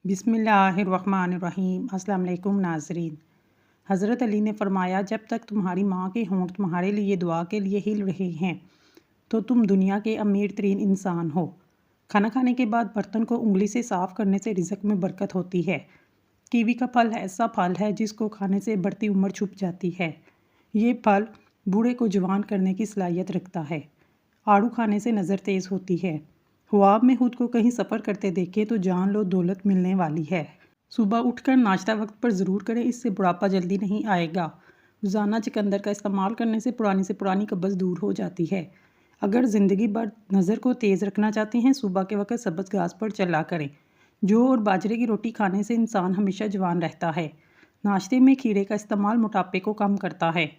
बिस्मिल्लाहिर्रहमानिर्रहीम। अस्सलाम वालेकुम नाज़रीन। हज़रत अली ने फरमाया, जब तक तुम्हारी माँ के होंठ तुम्हारे लिए दुआ के लिए हिल रहे हैं तो तुम दुनिया के अमीर तरीन इंसान हो। खाना खाने के बाद बर्तन को उंगली से साफ़ करने से रिज़्क में बरकत होती है। कीवी का फल ऐसा फल है जिसको खाने से बढ़ती उम्र छुप जाती है। ये फल बूढ़े को जवान करने की सलाहियत रखता है। आड़ू खाने से नज़र तेज़ होती है। ख्वाब में खुद को कहीं सफ़र करते देखें तो जान लो दौलत मिलने वाली है। सुबह उठकर नाश्ता वक्त पर ज़रूर करें, इससे बुढ़ापा जल्दी नहीं आएगा। रोज़ाना चुकंदर का इस्तेमाल करने से पुरानी कब्ज़ दूर हो जाती है। अगर ज़िंदगी भर नज़र को तेज़ रखना चाहते हैं, सुबह के वक्त सब्ज़ घास पर चला करें। जौ और बाजरे की रोटी खाने से इंसान हमेशा जवान रहता है। नाश्ते में खीरे का इस्तेमाल मोटापे को कम करता है।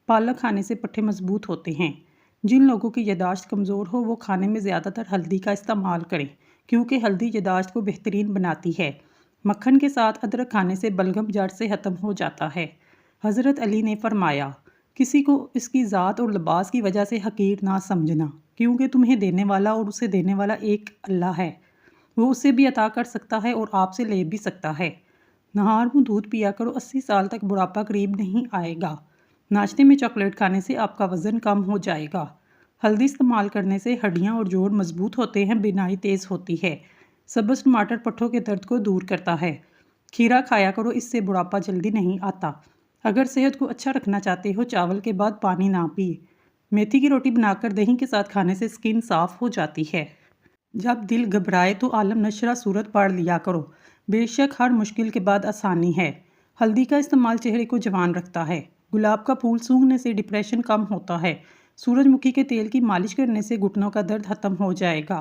पालक खाने से पट्टे मजबूत होते हैं। जिन लोगों की यादाश्त कमज़ोर हो वो खाने में ज़्यादातर हल्दी का इस्तेमाल करें, क्योंकि हल्दी यादाश्त को बेहतरीन बनाती है। मक्खन के साथ अदरक खाने से बलगम जड़ से ख़त्म हो जाता है। हज़रत अली ने फरमाया, किसी को इसकी ज़ात और लिबास की वजह से हकीर ना समझना, क्योंकि तुम्हें देने वाला और उसे देने वाला एक अल्लाह है। वो उसे भी अता कर सकता है और आपसे ले भी सकता है। नहार मुँह दूध पिया करो, 80 साल तक बुढ़ापा करीब नहीं आएगा। नाश्ते में चॉकलेट खाने से आपका वज़न कम हो जाएगा। हल्दी इस्तेमाल करने से हड्डियाँ और जोड़ मजबूत होते हैं, बीनाई तेज़ होती है। सब्ज़ टमाटर पट्ठों के दर्द को दूर करता है। खीरा खाया करो, इससे बुढ़ापा जल्दी नहीं आता। अगर सेहत को अच्छा रखना चाहते हो, चावल के बाद पानी ना पिए। मेथी की रोटी बनाकर दही के साथ खाने से स्किन साफ़ हो जाती है। जब दिल घबराए तो आलम नशरा सूरत पढ़ लिया करो। बेशक हर मुश्किल के बाद आसानी है। हल्दी का इस्तेमाल चेहरे को जवान रखता है। गुलाब का फूल सूंघने से डिप्रेशन कम होता है। सूरजमुखी के तेल की मालिश करने से घुटनों का दर्द खत्म हो जाएगा।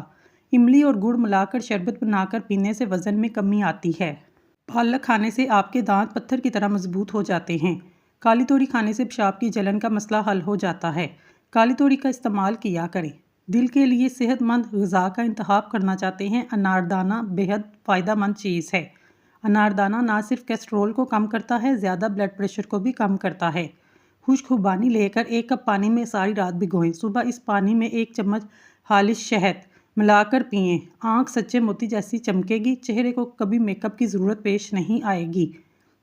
इमली और गुड़ मिलाकर शरबत बनाकर पीने से वज़न में कमी आती है। पालक खाने से आपके दांत पत्थर की तरह मजबूत हो जाते हैं। काली तोरी खाने से पेशाब की जलन का मसला हल हो जाता है। काली तोरी का इस्तेमाल किया करें। दिल के लिए सेहतमंद ग़िज़ा का इंतखाब करना चाहते हैं, अनारदाना बेहद फ़ायदेमंद चीज़ है। अनारदाना ना सिर्फ कोलेस्ट्रॉल को कम करता है, ज़्यादा ब्लड प्रेशर को भी कम करता है। खुश्क खुबानी लेकर 1 कप पानी में सारी रात भिगोएं। सुबह इस पानी में 1 चम्मच खालिश शहद मिलाकर पिएं। आँख सच्चे मोती जैसी चमकेगी। चेहरे को कभी मेकअप की ज़रूरत पेश नहीं आएगी।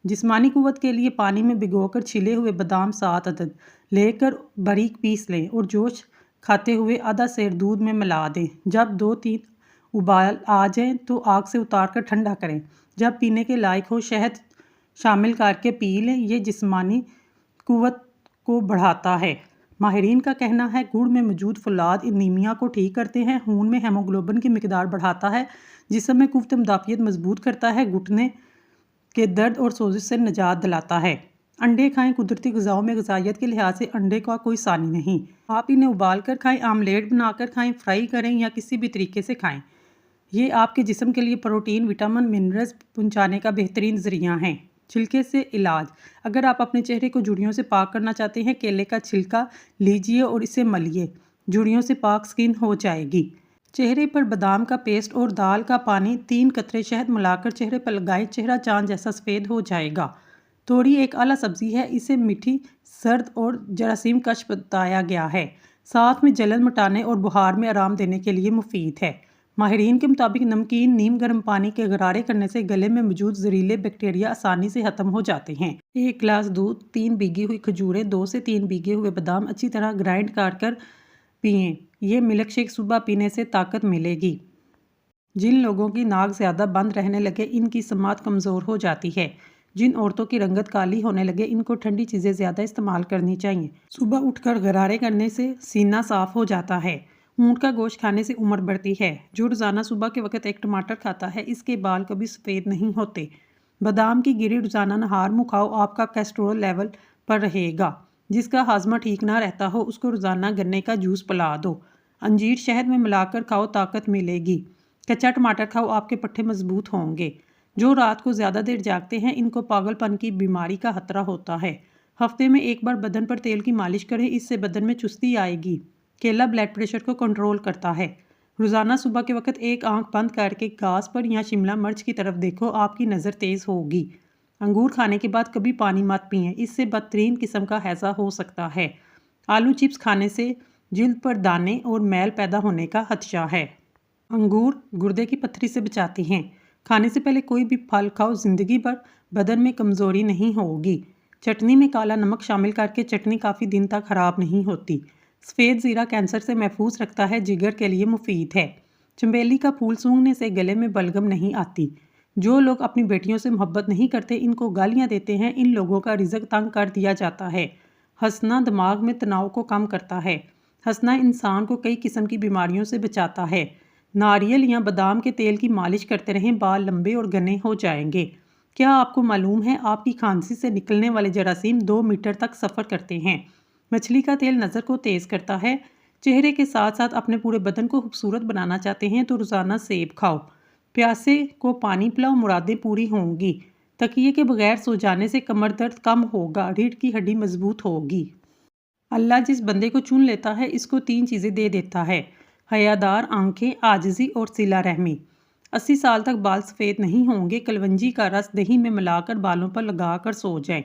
जिस्मानी कुव्वत के लिए पानी में भिगोकर छिले हुए बादाम 7 अदद लेकर बारीक पीस लें और जोश खाते हुए आधा सेर दूध में मिला दें। जब 2-3 उबाल आ जाएं तो आग से उतार कर ठंडा करें। जब पीने के लायक हो, शहद शामिल करके पी लें। ये जिस्मानी कुव्वत को बढ़ाता है। माहिरीन का कहना है गुड़ में मौजूद फौलाद एनीमिया को ठीक करते हैं, खून में हेमोग्लोबिन की मिकदार बढ़ाता है, जिस्म में कुव्वत मुदाफ़ियत मजबूत करता है, घुटने के दर्द और सोजिश से निजात दिलाता है। अंडे खाएं। कुदरती ग़िज़ाओं में ग़िज़ाइयत के लिहाज से अंडे का कोई सानी नहीं। आप इन्हें उबाल कर खाएं, आमलेट बनाकर खाएं, फ्राई करें या किसी भी तरीके से खाएं। ये आपके जिस्म के लिए प्रोटीन, विटामिन, मिनरल्स पहुँचाने का बेहतरीन ज़रिया हैं। छिलके से इलाज। अगर आप अपने चेहरे को झुर्रियों से पाक करना चाहते हैं, केले का छिलका लीजिए और इसे मलिए। झुर्रियों से पाक स्किन हो जाएगी। चेहरे पर बादाम का पेस्ट और दाल का पानी 3 कतरे शहद मिलाकर चेहरे पर लगाएं। चेहरा चांद जैसा सफ़ेद हो जाएगा। तोरी एक आला सब्ज़ी है। इसे मीठी, सर्द और जरासीम कश बताया गया है। साथ में जलन मिटाने और बुखार में आराम देने के लिए मुफीद है। माहिरीन के मुताबिक नमकीन नीम गर्म पानी के गरारे करने से गले में मौजूद जहरीले बैक्टीरिया आसानी से ख़त्म हो जाते हैं। 1 गिलास दूध, 3 भीगी हुई खजूरें, 2 से 3 भीगे हुए बादाम अच्छी तरह ग्राइंड कर पिएं। ये मिल्क शेक सुबह पीने से ताकत मिलेगी। जिन लोगों की नाक ज़्यादा बंद रहने लगे, इनकी समात कमज़ोर हो जाती है। जिन औरतों की रंगत काली होने लगे, इनको ठंडी चीज़ें ज़्यादा इस्तेमाल करनी चाहिए। सुबह उठकर गरारे करने से सीना साफ़ हो जाता है। ऊँट का गोश्त खाने से उम्र बढ़ती है। जो रोज़ाना सुबह के वक्त 1 टमाटर खाता है, इसके बाल कभी सफ़ेद नहीं होते। बादाम की गिरी रोज़ाना नहार मुँह खाओ, आपका कोलेस्ट्रॉल लेवल पर रहेगा। जिसका हाजमा ठीक ना रहता हो, उसको रोज़ाना गन्ने का जूस पिला दो। अंजीर शहद में मिलाकर खाओ, ताकत मिलेगी। कच्चा टमाटर खाओ, आपके पट्टे मजबूत होंगे। जो रात को ज़्यादा देर जागते हैं, इनको पागलपन की बीमारी का खतरा होता है। हफ्ते में 1 बार बदन पर तेल की मालिश करें, इससे बदन में चुस्ती आएगी। केला ब्लड प्रेशर को कंट्रोल करता है। रोज़ाना सुबह के वक्त एक आंख बंद करके घास पर या शिमला मिर्च की तरफ देखो, आपकी नज़र तेज़ होगी। अंगूर खाने के बाद कभी पानी मत पिएं, इससे बदतरीन किस्म का हैज़ा हो सकता है। आलू चिप्स खाने से जिल्द पर दाने और मैल पैदा होने का खदशा है। अंगूर गुर्दे की पथरी से बचाते हैं। کھانے سے پہلے کوئی بھی پھل کھاؤ، زندگی بھر بدن میں کمزوری نہیں ہوگی۔ چٹنی میں کالا نمک شامل کر کے چٹنی کافی دن تک خراب نہیں ہوتی۔ سفید زیرہ کینسر سے محفوظ رکھتا ہے، جگر کے لیے مفید ہے۔ چنبیلی کا پھول سونگھنے سے گلے میں بلغم نہیں آتی۔ جو لوگ اپنی بیٹیوں سے محبت نہیں کرتے، ان کو گالیاں دیتے ہیں، ان لوگوں کا رزق تنگ کر دیا جاتا ہے۔ ہنسنا دماغ میں تناؤ کو کم کرتا ہے۔ ہنسنا انسان کو کئی قسم کی بیماریوں سے بچاتا ہے۔ ناریل یا بادام کے تیل کی مالش کرتے رہیں، بال لمبے اور گھنے ہو جائیں گے۔ کیا آپ کو معلوم ہے آپ کی کھانسی سے نکلنے والے جراثیم 2 میٹر تک سفر کرتے ہیں؟ مچھلی کا تیل نظر کو تیز کرتا ہے۔ چہرے کے ساتھ ساتھ اپنے پورے بدن کو خوبصورت بنانا چاہتے ہیں تو روزانہ سیب کھاؤ۔ پیاسے کو پانی پلاؤ، مرادیں پوری ہوں گی۔ تکیے کے بغیر سو جانے سے کمر درد کم ہوگا، ریڑھ کی ہڈی مضبوط ہوگی۔ اللہ جس بندے کو چن لیتا ہے اس کو 3 چیزیں دے دیتا ہے: حیادار آنکھیں، عاجزی اور صلہ رحمی۔ 80 سال تک بال سفید نہیں ہوں گے۔ کلونجی کا رس دہی میں ملا کر بالوں پر لگا کر سو جائیں۔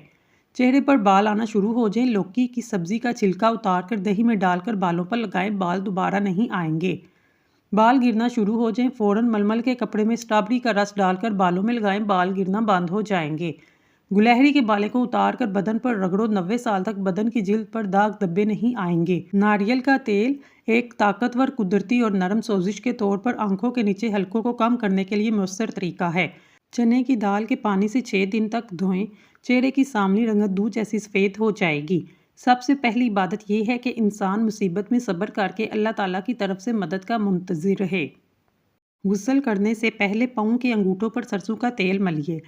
چہرے پر بال آنا شروع ہو جائیں، لوکی کی سبزی کا چھلکا اتار کر دہی میں ڈال کر بالوں پر لگائیں، بال دوبارہ نہیں آئیں گے۔ بال گرنا شروع ہو جائیں، فوراً ململ کے کپڑے میں اسٹرابری کا رس ڈال کر بالوں میں لگائیں، بال گرنا بند ہو جائیں گے۔ گلہری کے بالے کو اتار کر بدن پر رگڑو، 90 سال تک بدن کی جلد پر داغ دھبے نہیں آئیں گے۔ ناریل کا تیل ایک طاقتور، قدرتی اور نرم سوزش کے طور پر آنکھوں کے نیچے حلقوں کو کم کرنے کے لیے مؤثر طریقہ ہے۔ چنے کی دال کے پانی سے 6 دن تک دھوئیں، چہرے کی سامنی رنگت دودھ جیسی سفید ہو جائے گی۔ سب سے پہلی عبادت یہ ہے کہ انسان مصیبت میں صبر کر کے اللہ تعالیٰ کی طرف سے مدد کا منتظر رہے۔ غسل کرنے سے پہلے پاؤں کے انگوٹھوں پر سرسوں کا تیل ملیے۔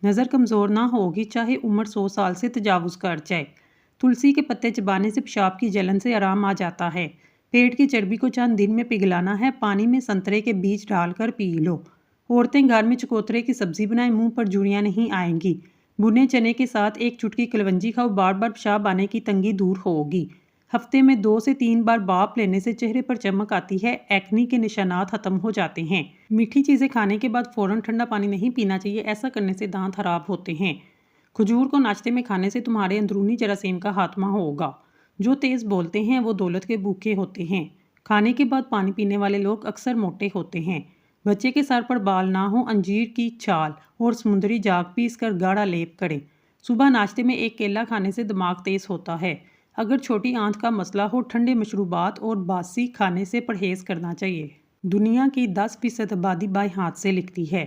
نظر کمزور نہ ہوگی چاہے عمر 100 سال سے تجاوز کر جائے۔ تلسی کے پتے چبانے سے پیشاب کی جلن سے آرام آ جاتا ہے۔ پیٹ کی چربی کو چند دن میں پگھلانا ہے، پانی میں سنترے کے بیج ڈال کر پی لو۔ عورتیں گھر میں چکوترے کی سبزی بنائیں، منہ پر جوڑیاں نہیں آئیں گی۔ بھنے چنے کے ساتھ 1 چٹکی کلونجی کھاؤ، بار بار پیشاب آنے کی تنگی دور ہوگی۔ ہفتے میں 2 سے 3 بار بھاپ لینے سے چہرے پر چمک آتی ہے، ایکنی کے نشانات ختم ہو جاتے ہیں۔ میٹھی چیزیں کھانے کے بعد فوراً ٹھنڈا پانی نہیں پینا چاہیے، ایسا کرنے سے دانت خراب ہوتے ہیں۔ کھجور کو ناشتے میں کھانے سے تمہارے اندرونی جراثیم کا خاتمہ ہوگا۔ جو تیز بولتے ہیں وہ دولت کے بھوکے ہوتے ہیں۔ کھانے کے بعد پانی پینے والے لوگ اکثر موٹے ہوتے ہیں۔ بچے کے سر پر بال نہ ہوں، انجیر کی چھال اور سمندری جاگ پیس کر گاڑھا لیپ کریں۔ صبح ناشتے میں 1 کیلا کھانے سے دماغ تیز ہوتا ہے۔ اگر چھوٹی آنت کا مسئلہ ہو، ٹھنڈے مشروبات اور باسی کھانے سے پرہیز کرنا چاہیے۔ دنیا کی 10% آبادی بائیں ہاتھ سے لکھتی ہے۔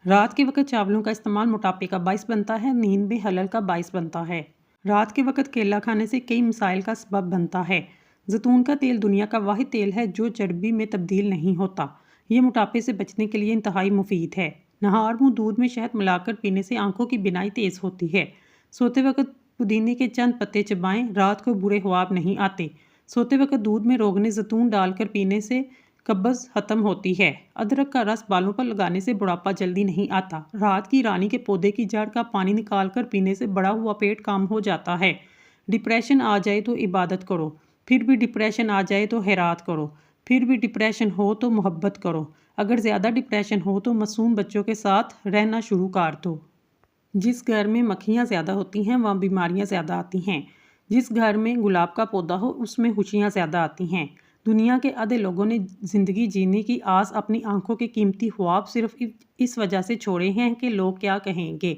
رات کے وقت چاولوں کا استعمال موٹاپے کا باعث بنتا ہے، نیند میں خلل کا باعث بنتا ہے۔ رات کے وقت کیلا کھانے سے کئی مسائل کا سبب بنتا ہے۔ زیتون کا تیل دنیا کا واحد تیل ہے جو چربی میں تبدیل نہیں ہوتا۔ یہ موٹاپے سے بچنے کے لیے انتہائی مفید ہے۔ نہار منہ دودھ میں شہد ملا کر پینے سے آنکھوں کی بینائی تیز ہوتی ہے۔ سوتے وقت پودینے کے چند پتے چبائیں، رات کو برے خواب نہیں آتے۔ سوتے وقت دودھ میں روغن زیتون ڈال کر پینے سے قبض ختم ہوتی ہے۔ ادرک کا رس بالوں پر لگانے سے بڑھاپا جلدی نہیں آتا۔ رات کی رانی کے پودے کی جڑ کا پانی نکال کر پینے سے بڑا ہوا پیٹ کام ہو جاتا ہے۔ ڈپریشن آ جائے تو عبادت کرو، پھر بھی ڈپریشن آ جائے تو خیرات کرو، پھر بھی ڈپریشن ہو تو محبت کرو، اگر زیادہ ڈپریشن ہو تو معصوم بچوں کے ساتھ رہنا شروع کر دو۔ جس گھر میں مکھیاں زیادہ ہوتی ہیں وہاں بیماریاں زیادہ آتی ہیں۔ جس گھر میں گلاب کا پودا ہو اس میں خوشیاں زیادہ آتی ہیں۔ دنیا کے آدھے لوگوں نے زندگی جینے کی آس اپنی آنکھوں کے قیمتی خواب صرف اس وجہ سے چھوڑے ہیں کہ لوگ کیا کہیں گے۔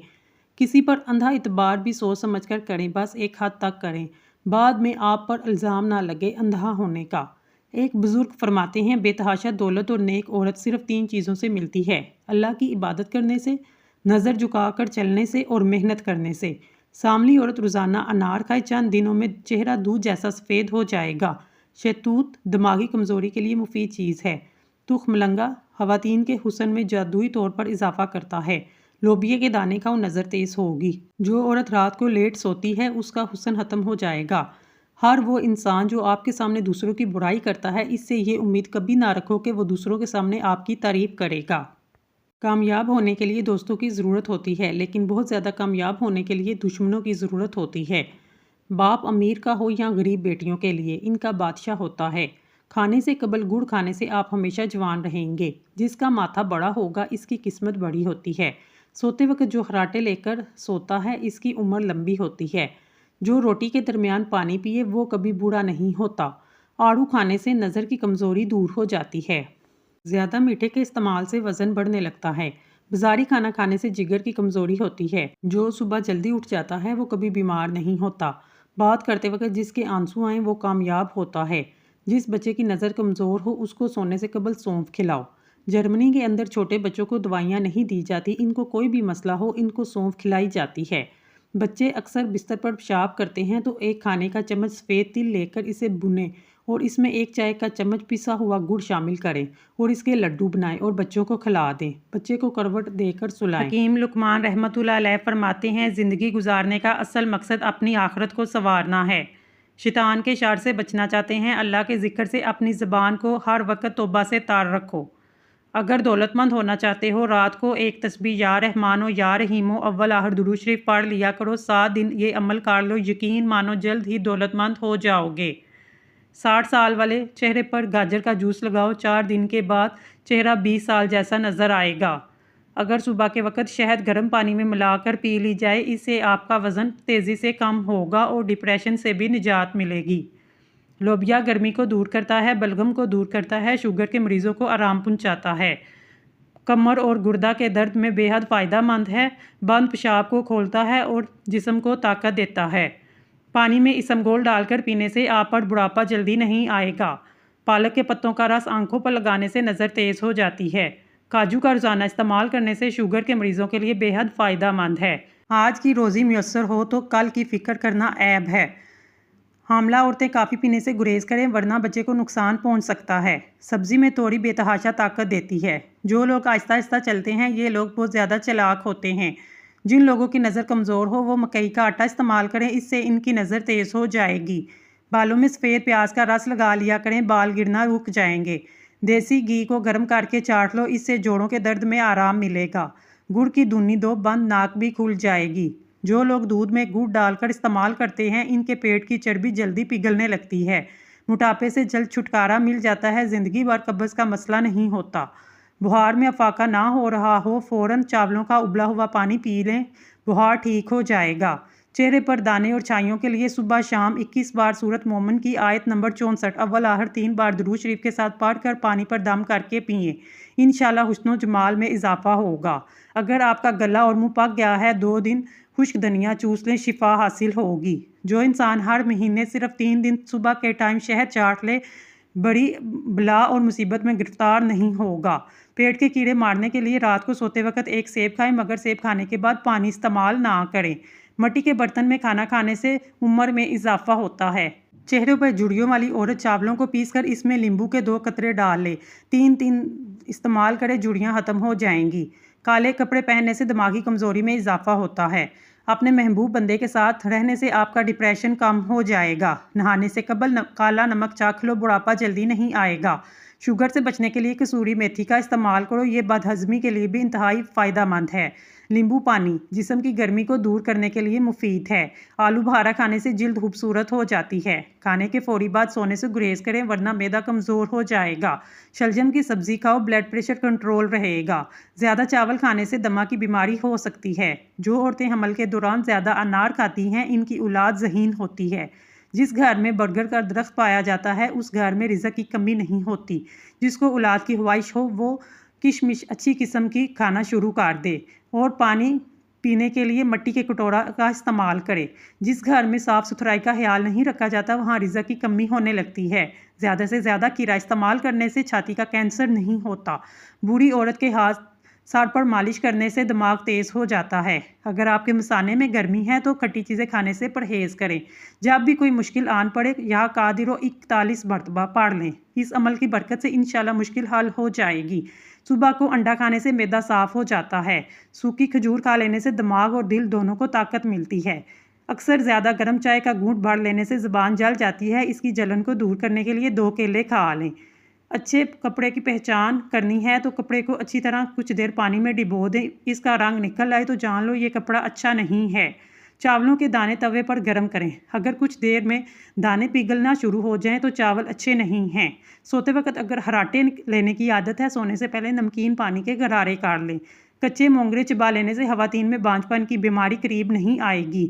کسی پر اندھا اعتبار بھی سوچ سمجھ کر کریں، بس ایک حد تک کریں، بعد میں آپ پر الزام نہ لگے اندھا ہونے کا۔ ایک بزرگ فرماتے ہیں، بے تحاشا دولت اور نیک عورت صرف 3 چیزوں سے ملتی ہے: اللہ کی عبادت کرنے سے، نظر جھکا کر چلنے سے اور محنت کرنے سے۔ ساملی عورت روزانہ انار کھائے، چند دنوں میں چہرہ دودھ جیسا سفید ہو جائے گا۔ شہتوت دماغی کمزوری کے لیے مفید چیز ہے۔ تخم ملنگا خواتین کے حسن میں جادوئی طور پر اضافہ کرتا ہے۔ لوبیا کے دانے کھاؤ، نظر تیز ہوگی۔ جو عورت رات کو لیٹ سوتی ہے اس کا حسن ختم ہو جائے گا۔ ہر وہ انسان جو آپ کے سامنے دوسروں کی برائی کرتا ہے، اس سے یہ امید کبھی نہ رکھو کہ وہ دوسروں کے سامنے آپ کی تعریف کرے گا۔ کامیاب ہونے کے لیے دوستوں کی ضرورت ہوتی ہے، لیکن بہت زیادہ کامیاب ہونے کے لیے دشمنوں کی ضرورت ہوتی ہے۔ باپ امیر کا ہو یا غریب، بیٹیوں کے لیے ان کا بادشاہ ہوتا ہے۔ کھانے سے قبل گڑ کھانے سے آپ ہمیشہ جوان رہیں گے۔ جس کا ماتھا بڑا ہوگا اس کی قسمت بڑی ہوتی ہے۔ سوتے وقت جو خراٹے لے کر سوتا ہے اس کی عمر لمبی ہوتی ہے۔ جو روٹی کے درمیان پانی پیے وہ کبھی بوڑھا نہیں ہوتا۔ آڑو کھانے سے نظر کی کمزوری دور ہو جاتی ہے۔ زیادہ میٹھے کے استعمال سے وزن بڑھنے لگتا ہے۔ بازاری کھانا کھانے سے جگر کی کمزوری ہوتی ہے۔ جو صبح جلدی اٹھ جاتا ہے وہ کبھی بیمار نہیں ہوتا۔ بات کرتے وقت جس کے آنسو آئیں وہ کامیاب ہوتا ہے۔ جس بچے کی نظر کمزور ہو اس کو سونے سے قبل سونف کھلاؤ۔ جرمنی کے اندر چھوٹے بچوں کو دوائیاں نہیں دی جاتی، ان کو کوئی بھی مسئلہ ہو ان کو سونف کھلائی جاتی ہے۔ بچے اکثر بستر پر پیشاب کرتے ہیں تو ایک کھانے کا چمچ سفید تل لے کر اسے بھونیں اور اس میں ایک چائے کا چمچ پسا ہوا گڑ شامل کریں اور اس کے لڈو بنائیں اور بچوں کو کھلا دیں۔ بچے کو کروٹ دے کر سلائیں۔ حکیم لقمان رحمۃ اللہ علیہ فرماتے ہیں، زندگی گزارنے کا اصل مقصد اپنی آخرت کو سنوارنا ہے۔ شیطان کے شر سے بچنا چاہتے ہیں، اللہ کے ذکر سے اپنی زبان کو ہر وقت توبہ سے تار رکھو۔ اگر دولت مند ہونا چاہتے ہو، رات کو ایک تسبیح یا رحمانو یا رحیمو اول آخر درود شریف پڑھ لیا کرو۔ 7 دن یہ عمل کر لو، یقین مانو جلد ہی دولت مند ہو جاؤ گے۔ 60 سال والے چہرے پر گاجر کا جوس لگاؤ، 4 دن کے بعد چہرہ 20 سال جیسا نظر آئے گا۔ اگر صبح کے وقت شہد گرم پانی میں ملا کر پی لی جائے، اس سے آپ کا وزن تیزی سے کم ہوگا اور ڈپریشن سے بھی نجات ملے گی۔ لوبیا گرمی کو دور کرتا ہے، بلغم کو دور کرتا ہے، شوگر کے مریضوں کو آرام پہنچاتا ہے، کمر اور گردہ کے درد میں بے حد فائدہ مند ہے، بند پیشاب کو کھولتا ہے اور جسم کو طاقت دیتا ہے۔ پانی میں اسمگول ڈال کر پینے سے آپ پر بڑھاپا جلدی نہیں آئے گا۔ پالک کے پتوں کا رس آنکھوں پر لگانے سے نظر تیز ہو جاتی ہے۔ کاجو کا روزانہ استعمال کرنے سے شوگر کے مریضوں کے لیے بے حد فائدہ مند ہے۔ آج کی روزی میسر ہو تو کل کی فکر کرنا عیب ہے۔ حاملہ عورتیں کافی پینے سے گریز کریں ورنہ بچے کو نقصان پہنچ سکتا ہے۔ سبزی میں توری بے تحاشا طاقت دیتی ہے۔ جو لوگ آہستہ آہستہ چلتے ہیں یہ لوگ بہت زیادہ چلاک ہوتے ہیں۔ جن لوگوں کی نظر کمزور ہو وہ مکئی کا آٹا استعمال کریں، اس سے ان کی نظر تیز ہو جائے گی۔ بالوں میں سفید پیاز کا رس لگا لیا کریں، بال گرنا رک جائیں گے۔ دیسی گھی کو گرم کر کے چاٹ لو، اس سے جوڑوں کے درد میں آرام ملے گا۔ گڑ کی دھنی دو، بند ناک بھی کھل جائے گی۔ جو لوگ دودھ میں گڑ ڈال کر استعمال کرتے ہیں ان کے پیٹ کی چربی جلدی پگھلنے لگتی ہے، موٹاپے سے جلد چھٹکارا مل جاتا ہے، زندگی بھر قبض کا مسئلہ نہیں ہوتا۔ بخار میں افاقہ نہ ہو رہا ہو فوراً چاولوں کا ابلا ہوا پانی پی لیں، بخار ٹھیک ہو جائے گا۔ چہرے پر دانے اور چھائیوں کے لیے صبح شام 21 بار سورۃ مومن کی آیت نمبر 64 اول آخر 3 بار درود شریف کے ساتھ پڑھ کر پانی پر دم کر کے پئیں، انشاءاللہ حسن و جمال میں اضافہ ہوگا۔ اگر آپ کا گلا اور منہ پک گیا ہے 2 دن خشک دھنیا چوس لیں، شفا حاصل ہوگی۔ جو انسان ہر مہینے صرف 3 دن صبح کے ٹائم شہد چاٹ لے بڑی بلا اور مصیبت میں گرفتار نہیں ہوگا۔ پیٹ کے کیڑے مارنے کے لیے رات کو سوتے وقت ایک سیب کھائیں، مگر سیب کھانے کے بعد پانی استعمال نہ کریں۔ مٹی کے برتن میں کھانا کھانے سے عمر میں اضافہ ہوتا ہے۔ چہرے پر جھریوں والی عورت چاولوں کو پیس کر اس میں لیمبو کے 2 قطرے ڈال لے، 3 دن استعمال کرے، جھریاں ختم ہو جائیں گی۔ کالے کپڑے پہننے سے دماغی کمزوری میں اضافہ ہوتا ہے۔ اپنے محبوب بندے کے ساتھ رہنے سے آپ کا ڈپریشن کم ہو جائے گا۔ نہانے سے قبل کالا نمک چکھ لو، بڑھاپا جلدی نہیں آئے گا۔ شوگر سے بچنے کے لیے کسوری میتھی کا استعمال کرو، یہ بد ہضمی کے لیے بھی انتہائی فائدہ مند ہے۔ لیمبو پانی جسم کی گرمی کو دور کرنے کے لیے مفید ہے۔ آلو بخارا کھانے سے جلد خوبصورت ہو جاتی ہے۔ کھانے کے فوری بعد سونے سے گریز کریں ورنہ معدہ کمزور ہو جائے گا۔ شلجم کی سبزی کھاؤ، بلڈ پریشر کنٹرول رہے گا۔ زیادہ چاول کھانے سے دمہ کی بیماری ہو سکتی ہے۔ جو عورتیں حمل کے دوران زیادہ انار کھاتی ہیں ان کی اولاد ذہین ہوتی ہے۔ جس گھر میں برگر کا درخت پایا جاتا ہے اس گھر میں رزق کی کمی نہیں ہوتی۔ جس کو اولاد کی خواہش ہو وہ کشمش اچھی قسم کی کھانا شروع کر دے اور پانی پینے کے لیے مٹی کے کٹورا کا استعمال کرے۔ جس گھر میں صاف ستھرائی کا خیال نہیں رکھا جاتا وہاں رزق کی کمی ہونے لگتی ہے۔ زیادہ سے زیادہ کیرا استعمال کرنے سے چھاتی کا کینسر نہیں ہوتا۔ بوڑھی عورت کے ہاتھ سر پر مالش کرنے سے دماغ تیز ہو جاتا ہے۔ اگر آپ کے مثانے میں گرمی ہے تو کھٹی چیزیں کھانے سے پرہیز کریں۔ جب بھی کوئی مشکل آن پڑے یا قادر و 41 مرتبہ پڑھ لیں، اس عمل کی برکت سے انشاءاللہ مشکل حل ہو جائے گی۔ صبح کو انڈا کھانے سے معدہ صاف ہو جاتا ہے۔ سوکھی کھجور کھا لینے سے دماغ اور دل دونوں کو طاقت ملتی ہے۔ اکثر زیادہ گرم چائے کا گھونٹ بھر لینے سے زبان جل جاتی ہے، اس کی جلن کو دور کرنے کے لیے 2 کیلے کھا لیں۔ اچھے کپڑے کی پہچان کرنی ہے تو کپڑے کو اچھی طرح کچھ دیر پانی میں ڈبو دیں، اس کا رنگ نکل آئے تو جان لو یہ کپڑا اچھا نہیں ہے۔ چاولوں کے دانے توے پر گرم کریں، اگر کچھ دیر میں دانے پگھلنا شروع ہو جائیں تو چاول اچھے نہیں ہیں۔ سوتے وقت اگر ہراٹے لینے کی عادت ہے سونے سے پہلے نمکین پانی کے غرارے کاٹ لیں۔ کچے مونگرے چبا لینے سے خواتین میں بانجھ پن کی بیماری قریب نہیں آئے گی۔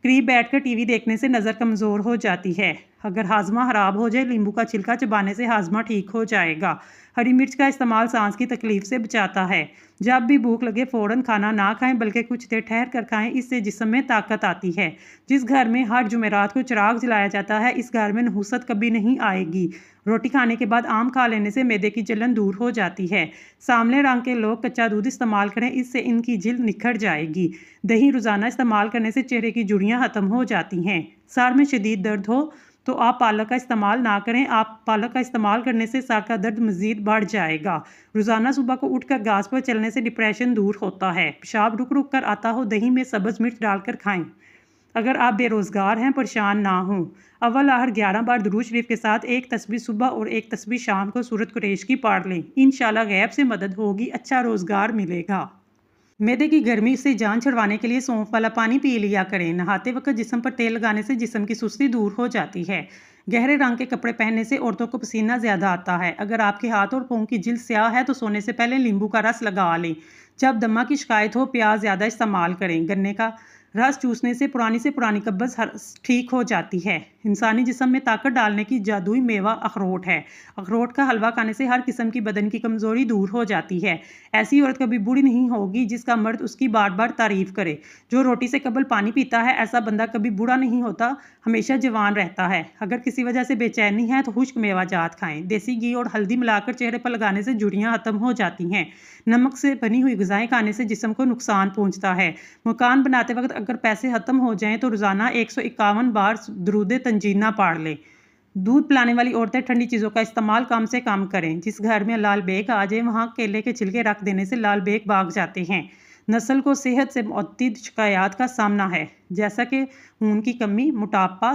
قریب بیٹھ کر ٹی وی دیکھنے سے نظر کمزور ہو جاتی ہے۔ अगर हाजमा खराब हो जाए, नींबू का छिलका चबाने से हाजमा ठीक हो जाएगा। हरी मिर्च का इस्तेमाल सांस की तकलीफ से बचाता है। जब भी भूख लगे फ़ौरन खाना ना खाएं, बल्कि कुछ देर ठहर कर खाएं, इससे जिस्म में ताकत आती है। जिस घर में हर जुमेरात को चिराग जलाया जाता है, इस घर में नहुसत कभी नहीं आएगी। रोटी खाने के बाद आम खा लेने से मैदे की जलन दूर हो जाती है। सांवले रंग के लोग कच्चा दूध इस्तेमाल करें, इससे इनकी जिल्द निखर जाएगी। दही रोज़ाना इस्तेमाल करने से चेहरे की झुर्रियाँ ख़त्म हो जाती हैं। सर में शदीद दर्द हो तो आप पालक का इस्तेमाल ना करें। पालक का इस्तेमाल करने से सर का दर्द मज़ीद बढ़ जाएगा। रोज़ाना सुबह को उठकर घास पर चलने से डिप्रेशन दूर होता है। पेशाब रुक रुक कर आता हो, दही में सब्ज़ मिर्च डालकर खाएं। अगर आप बेरोज़गार हैं, परेशान ना हों। अव्वल आहर 11 बार दुरूद शरीफ के साथ एक तस्बीह सुबह और एक तस्बीह शाम को सूरत कुरैश की पढ़ लें। इंशाल्लाह गैब से मदद होगी, अच्छा रोज़गार मिलेगा। मैदे की गर्मी से जान छुड़वाने के लिए सौंफ वाला पानी पी लिया करें। नहाते वक्त जिस्म पर तेल लगाने से जिस्म की सुस्ती दूर हो जाती है। गहरे रंग के कपड़े पहनने से औरतों को पसीना ज़्यादा आता है। अगर आपके हाथ और पाँव की जिल्द स्याह है तो सोने से पहले नींबू का रस लगा लें। जब दमा की शिकायत हो, प्याज ज़्यादा इस्तेमाल करें। गन्ने का रस चूसने से पुरानी कब्ज़ ठीक हो जाती है। इंसानी जिस्म में ताकत डालने की जादुई मेवा अखरोट है। अखरोट का हलवा खाने से हर किस्म की बदन की कमज़ोरी दूर हो जाती है। ऐसी औरत कभी बूढ़ी नहीं होगी जिसका मर्द उसकी बार बार तारीफ़ करे। जो रोटी से कबल पानी पीता है, ऐसा बंदा कभी बूढ़ा नहीं होता, हमेशा जवान रहता है। अगर किसी वजह से बेचैनी है तो खुश्क मेवा जात खाएं। देसी घी और हल्दी मिलाकर चेहरे पर लगाने से झुर्रियाँ ख़त्म हो जाती हैं। नमक से बनी हुई ग़िज़ाएँ खाने से जिस्म को नुकसान पहुँचता है। मकान बनाते वक्त अगर पैसे ख़त्म हो जाएं तो रोज़ाना 151 बार दुरूद तंजीना पढ़ लें। दूध पिलाने वाली औरतें ठंडी चीज़ों का इस्तेमाल कम से कम करें। जिस घर में लाल बेग आ जाए, वहाँ केले के छिलके रख देने से लाल बेग भाग जाते हैं। नस्ल को सेहत से मुतअद्दिद शिकायत का सामना है, जैसा कि खून की कमी, मोटापा,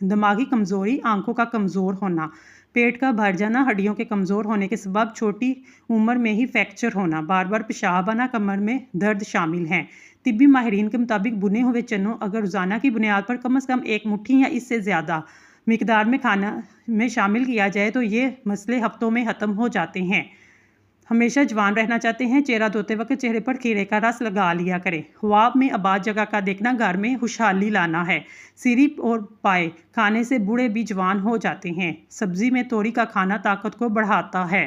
दिमागी कमज़ोरी, आंखों का कमज़ोर होना, पेट का भर जाना, हड्डियों के कमज़ोर होने के सबब छोटी उम्र में ही फ्रैक्चर होना, बार बार पेशाब आना, कमर में दर्द शामिल हैं। तिब्बी माहिरीन के मुताबिक बुने हुए चनों अगर रोज़ाना की बुनियाद पर कम से कम 1 मुट्ठी या इससे ज़्यादा मिकदार में खाना में शामिल किया जाए तो ये मसले हफ्तों में ख़त्म हो जाते हैं। हमेशा जवान रहना चाहते हैं, चेहरा धोते वक्त चेहरे पर खीरे का रस लगा लिया करें। ख्वाब में आबाद जगह का देखना घर में खुशहाली लाना है। सिरी और पाए खाने से बूढ़े भी जवान हो जाते हैं। सब्ज़ी में तोरी का खाना ताकत को बढ़ाता है।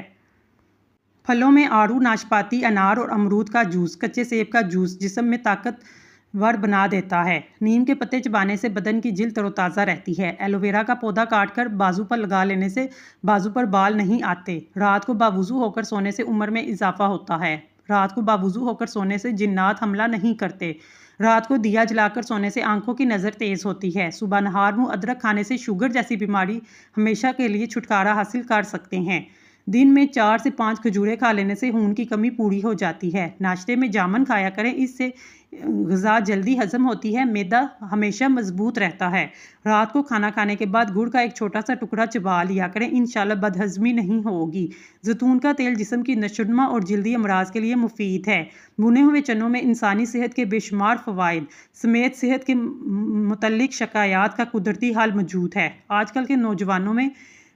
फलों में आड़ू, नाशपाती, अनार और अमरूद का जूस, कच्चे सेब का जूस जिस्म में ताकतवर बना देता है। नीम के पत्ते चबाने से बदन की जिल्द तरोताज़ा रहती है। एलोवेरा का पौधा काटकर बाजू पर लगा लेने से बाजू पर बाल नहीं आते। रात को बावुज़ू होकर सोने से उम्र में इजाफा होता है। रात को बावुज़ू होकर सोने से जिन्नात हमला नहीं करते। रात को दिया जलाकर सोने से आंखों की नज़र तेज़ होती है। सुबह नहार मुँह अदरक खाने से शुगर जैसी बीमारी हमेशा के लिए छुटकारा हासिल कर सकते हैं। दिन में 4 से 5 खजूरें खा लेने से खून की कमी पूरी हो जाती है। नाश्ते में जामुन खाया करें, इससे ग़िज़ा जल्दी हज़म होती है, मैदा हमेशा मजबूत रहता है। रात को खाना खाने के बाद गुड़ का एक छोटा सा टुकड़ा चबा लिया करें, इंशाल्लाह बदहज़मी नहीं होगी। जैतून का तेल जिस्म की नशोनुमा और जल्दी अमराज के लिए मुफीद है। भुने हुए चनों में इंसानी सेहत के बेशुमार फ़वाइद समेत सेहत के मुतल्लिक शिकायत का कुदरती हल मौजूद है। आजकल के नौजवानों में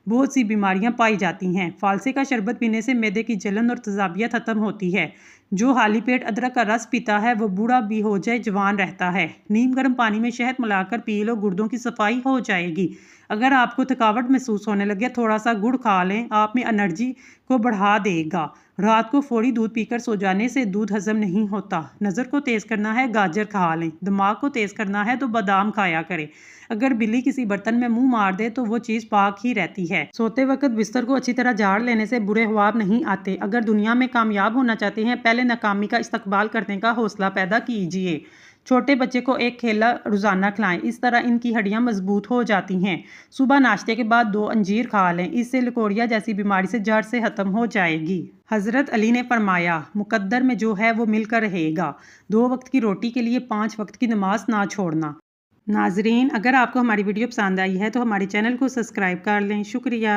बहुत सी बीमारियां पाई जाती हैं। फालसे का शरबत पीने से मैदे की जलन और तजाबियत ख़त्म होती है। जो खाली पेट अदरक का रस पीता है वो बूढ़ा भी हो जाए जवान रहता है। नीम गर्म पानी में शहद मिलाकर पी लो, गुर्दों की सफाई हो जाएगी। अगर आपको थकावट महसूस होने लगे, थोड़ा सा गुड़ खा लें, आप में एनर्जी को बढ़ा देगा। रात को फौरी दूध पीकर सो जाने से दूध हजम नहीं होता। नज़र को तेज़ करना है, गाजर खा लें। दिमाग को तेज़ करना है तो बादाम खाया करें। अगर बिल्ली किसी बर्तन में मुंह मार दे तो वो चीज़ पाक ही रहती है। सोते वक्त बिस्तर को अच्छी तरह झाड़ लेने से बुरे ख्वाब नहीं आते। अगर दुनिया में कामयाब होना चाहते हैं, पहले नाकामी का इस्तकबाल करने का हौसला पैदा कीजिए। छोटे बच्चे को एक केला रोज़ाना खिलाएं, इस तरह इनकी हड्डियां मजबूत हो जाती हैं। सुबह नाश्ते के बाद 2 अंजीर खा लें, इससे लकोरिया जैसी बीमारी से जड़ से ख़त्म हो जाएगी। हज़रत अली ने फरमाया, मुकद्दर में जो है वो मिलकर रहेगा। 2 वक्त की रोटी के लिए 5 वक्त की नमाज ना छोड़ना। नाजरीन, अगर आपको हमारी वीडियो पसंद आई है तो हमारे चैनल को सब्सक्राइब कर लें। शुक्रिया।